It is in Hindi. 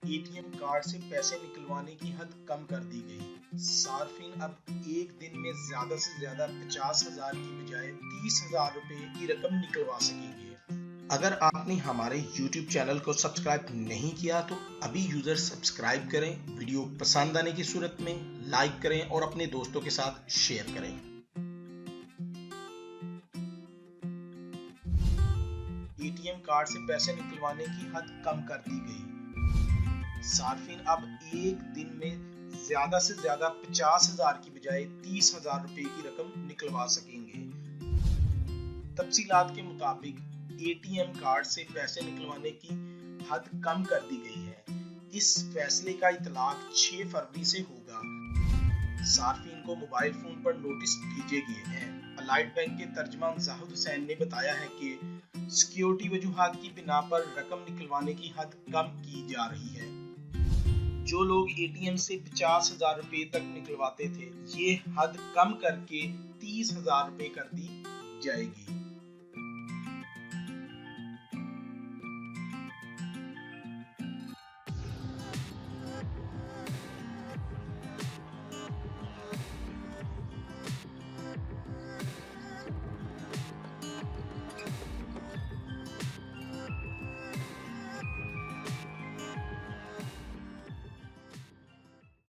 एटीएम कार्ड से पैसे निकलवाने की हद कम कर दी गई। सार्फिन अब एक दिन में ज्यादा से ज्यादा 50,000 की बजाय 30,000 रुपए की रकम निकलवा सकेंगे। अगर आपने हमारे YouTube चैनल को सब्सक्राइब नहीं किया तो अभी यूजर सब्सक्राइब करें, वीडियो पसंद आने की सूरत में लाइक करें और अपने दोस्तों के साथ शेयर करें। एटीएम कार्ड से पैसे निकलवाने की हद कम कर दी गई। सार्फिन अब एक दिन में ज्यादा से ज्यादा 50,000 की बजाय 30,000 रुपए की रकम निकलवा सकेंगे। तफसीलात के मुताबिक एटीएम कार्ड से पैसे निकलवाने की हद कम कर दी गई है। इस फैसले का इतलाक 6 फरवरी से होगा। सार्फिन को मोबाइल फोन पर नोटिस भेजे गए हैं। अलाइड बैंक के तर्जमान जाहिद हुसैन ने बताया है कि सिक्योरिटी वजूहात की बिना पर रकम निकलवाने की हद कम की जा रही है। जो लोग एटीएम से 50,000 रुपए तक निकलवाते थे, ये हद कम करके 30,000 रुपए कर दी जाएगी।